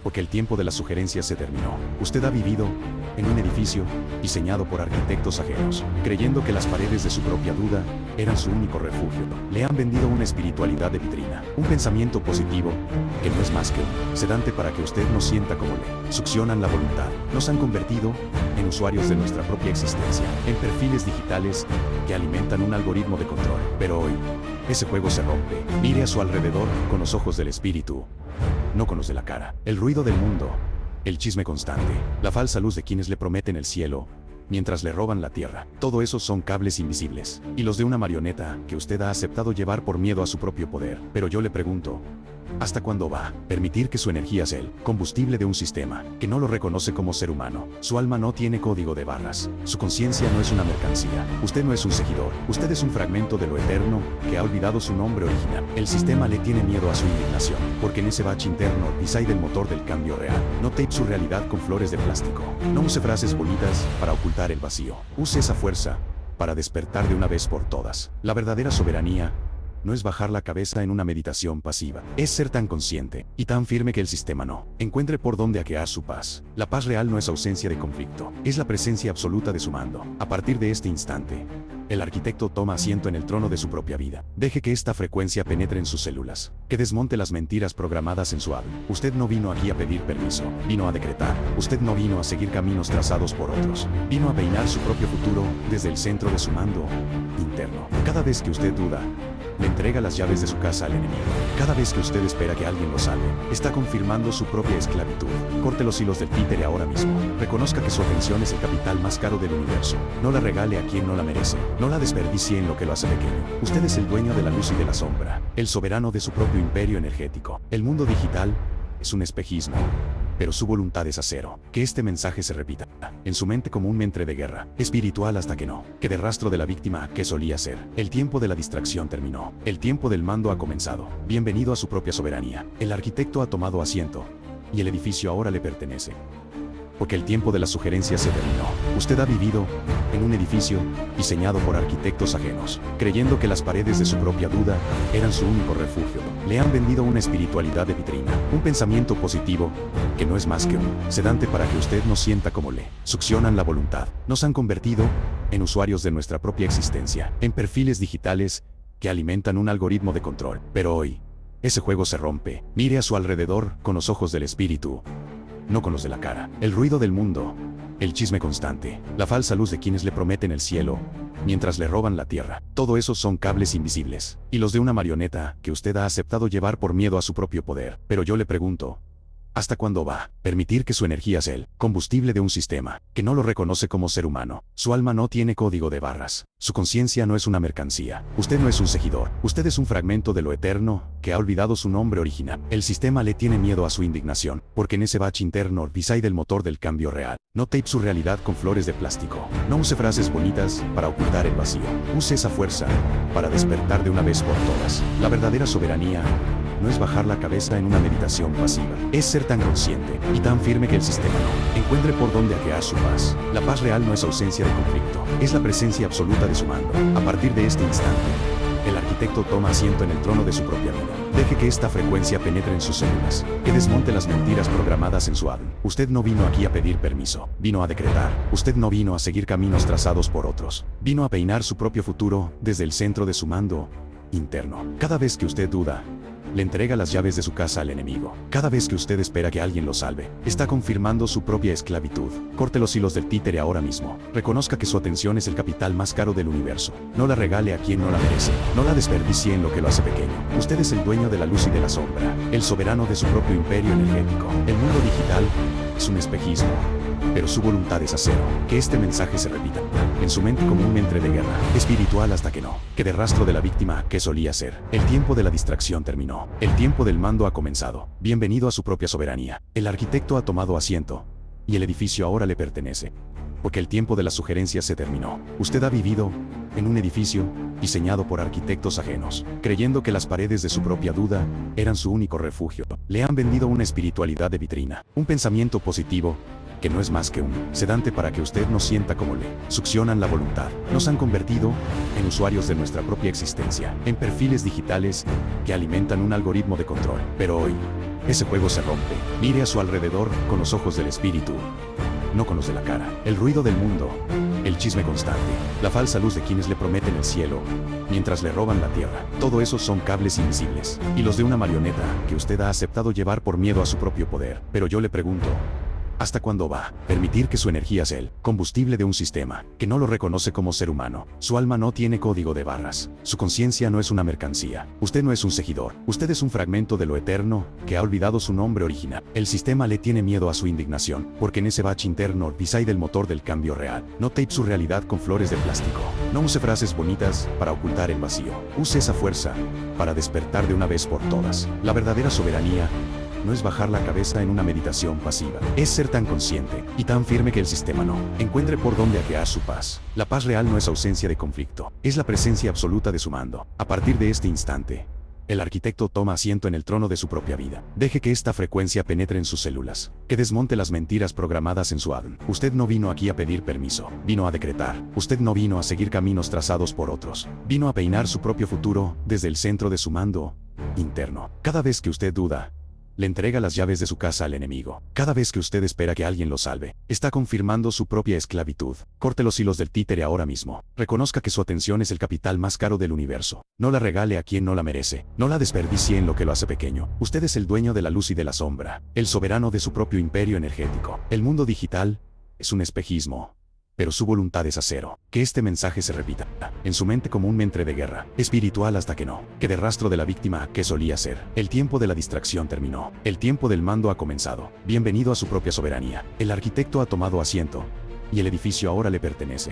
porque el tiempo de las sugerencias se terminó. Usted ha vivido en un edificio diseñado por arquitectos ajenos, creyendo que las paredes de su propia duda eran su único refugio. Le han vendido una espiritualidad de vitrina, un pensamiento positivo que no es más que un sedante para que usted no sienta como le succionan la voluntad. Nos han convertido en usuarios de nuestra propia existencia, en perfiles digitales que alimentan un algoritmo de control. Pero hoy, ese juego se rompe. Mire a su alrededor con los ojos del espíritu, no con los de la cara. El ruido del mundo, el chisme constante, la falsa luz de quienes le prometen el cielo mientras le roban la tierra. Todo eso son cables invisibles, y los de una marioneta que usted ha aceptado llevar por miedo a su propio poder. Pero yo le pregunto, ¿hasta cuándo va a permitir que su energía sea el combustible de un sistema que no lo reconoce como ser humano? Su alma no tiene código de barras, su conciencia no es una mercancía, usted no es un seguidor, usted es un fragmento de lo eterno que ha olvidado su nombre original. El sistema le tiene miedo a su indignación, porque en ese bache interno reside el motor del cambio real. No tape su realidad con flores de plástico, no use frases bonitas para ocultar el vacío, use esa fuerza para despertar de una vez por todas. La verdadera soberanía no es bajar la cabeza en una meditación pasiva, es ser tan consciente y tan firme que el sistema no encuentre por dónde hackear su paz. La paz real no es ausencia de conflicto, es la presencia absoluta de su mando. A partir de este instante, el arquitecto toma asiento en el trono de su propia vida. Deje que esta frecuencia penetre en sus células, que desmonte las mentiras programadas en su alma. Usted no vino aquí a pedir permiso, vino a decretar. Usted no vino a seguir caminos trazados por otros, vino a peinar su propio futuro desde el centro de su mando interno. Cada vez que usted duda, le entrega las llaves de su casa al enemigo. Cada vez que usted espera que alguien lo salve, está confirmando su propia esclavitud. Corte los hilos del títere ahora mismo. Reconozca que su atención es el capital más caro del universo. No la regale a quien no la merece. No la desperdicie en lo que lo hace pequeño. Usted es el dueño de la luz y de la sombra, el soberano de su propio imperio energético. El mundo digital es un espejismo, pero su voluntad es acero. Que este mensaje se repita en su mente como un mentre de guerra espiritual hasta que no quede rastro de la víctima que solía ser. El tiempo de la distracción terminó. El tiempo del mando ha comenzado. Bienvenido a su propia soberanía. El arquitecto ha tomado asiento y el edificio ahora le pertenece, porque el tiempo de las sugerencias se terminó. Usted ha vivido en un edificio diseñado por arquitectos ajenos, creyendo que las paredes de su propia duda eran su único refugio. Le han vendido una espiritualidad de vitrina, un pensamiento positivo que no es más que un sedante para que usted no sienta como le succionan la voluntad. Nos han convertido en usuarios de nuestra propia existencia, en perfiles digitales que alimentan un algoritmo de control. Pero hoy, ese juego se rompe. Mire a su alrededor con los ojos del espíritu, no con los de la cara. El ruido del mundo, el chisme constante, la falsa luz de quienes le prometen el cielo mientras le roban la tierra. Todo eso son cables invisibles, y los de una marioneta que usted ha aceptado llevar por miedo a su propio poder. Pero yo le pregunto, ¿hasta cuándo va a permitir que su energía sea el combustible de un sistema que no lo reconoce como ser humano? Su alma no tiene código de barras, su conciencia no es una mercancía, usted no es un seguidor, usted es un fragmento de lo eterno que ha olvidado su nombre original. El sistema le tiene miedo a su indignación, porque en ese bache interno reside el motor del cambio real. No tape su realidad con flores de plástico, no use frases bonitas para ocultar el vacío, use esa fuerza para despertar de una vez por todas. La verdadera soberanía no es bajar la cabeza en una meditación pasiva, es ser tan consciente y tan firme que el sistema no encuentre por dónde hackear su paz. La paz real no es ausencia de conflicto, es la presencia absoluta de su mando. A partir de este instante, el arquitecto toma asiento en el trono de su propia vida. Deje que esta frecuencia penetre en sus células, que desmonte las mentiras programadas en su alma. Usted no vino aquí a pedir permiso, vino a decretar. Usted no vino a seguir caminos trazados por otros, vino a peinar su propio futuro desde el centro de su mando interno. Cada vez que usted duda, le entrega las llaves de su casa al enemigo. Cada vez que usted espera que alguien lo salve, está confirmando su propia esclavitud. Corte los hilos del títere ahora mismo. Reconozca que su atención es el capital más caro del universo. No la regale a quien no la merece. No la desperdicie en lo que lo hace pequeño. Usted es el dueño de la luz y de la sombra, el soberano de su propio imperio energético. El mundo digital es un espejismo, pero su voluntad es acero. Que este mensaje se repita en su mente como un mentre de guerra espiritual hasta que no quede rastro de la víctima que solía ser. El tiempo de la distracción terminó. El tiempo del mando ha comenzado. Bienvenido a su propia soberanía. El arquitecto ha tomado asiento y el edificio ahora le pertenece, porque el tiempo de las sugerencias se terminó. Usted ha vivido en un edificio diseñado por arquitectos ajenos, creyendo que las paredes de su propia duda eran su único refugio. Le han vendido una espiritualidad de vitrina, un pensamiento positivo que no es más que un sedante para que usted no sienta como le succionan la voluntad. Nos han convertido en usuarios de nuestra propia existencia, en perfiles digitales que alimentan un algoritmo de control. Pero hoy, ese juego se rompe. Mire a su alrededor con los ojos del espíritu, no con los de la cara. El ruido del mundo, el chisme constante, la falsa luz de quienes le prometen el cielo, mientras le roban la tierra. Todo eso son cables invisibles, y los de una marioneta que usted ha aceptado llevar por miedo a su propio poder. Pero yo le pregunto, ¿hasta cuándo va a permitir que su energía sea el combustible de un sistema que no lo reconoce como ser humano? Su alma no tiene código de barras. Su conciencia no es una mercancía. Usted no es un seguidor. Usted es un fragmento de lo eterno que ha olvidado su nombre original. El sistema le tiene miedo a su indignación, porque en ese bache interno reside el motor del cambio real. No tape su realidad con flores de plástico. No use frases bonitas para ocultar el vacío. Use esa fuerza para despertar de una vez por todas. La verdadera soberanía no es bajar la cabeza en una meditación pasiva. Es ser tan consciente y tan firme que el sistema no encuentre por dónde hackear su paz. La paz real no es ausencia de conflicto, es la presencia absoluta de su mando. A partir de este instante, el arquitecto toma asiento en el trono de su propia vida. Deje que esta frecuencia penetre en sus células, que desmonte las mentiras programadas en su ADN. Usted no vino aquí a pedir permiso, vino a decretar. Usted no vino a seguir caminos trazados por otros, vino a peinar su propio futuro desde el centro de su mando interno. Cada vez que usted duda, le entrega las llaves de su casa al enemigo. Cada vez que usted espera que alguien lo salve, está confirmando su propia esclavitud. Corte los hilos del títere ahora mismo. Reconozca que su atención es el capital más caro del universo. No la regale a quien no la merece. No la desperdicie en lo que lo hace pequeño. Usted es el dueño de la luz y de la sombra, el soberano de su propio imperio energético. El mundo digital es un espejismo, pero su voluntad es acero. Que este mensaje se repita en su mente como un mentre de guerra espiritual hasta que no quede rastro de la víctima que solía ser. El tiempo de la distracción terminó. El tiempo del mando ha comenzado. Bienvenido a su propia soberanía. El arquitecto ha tomado asiento y el edificio ahora le pertenece.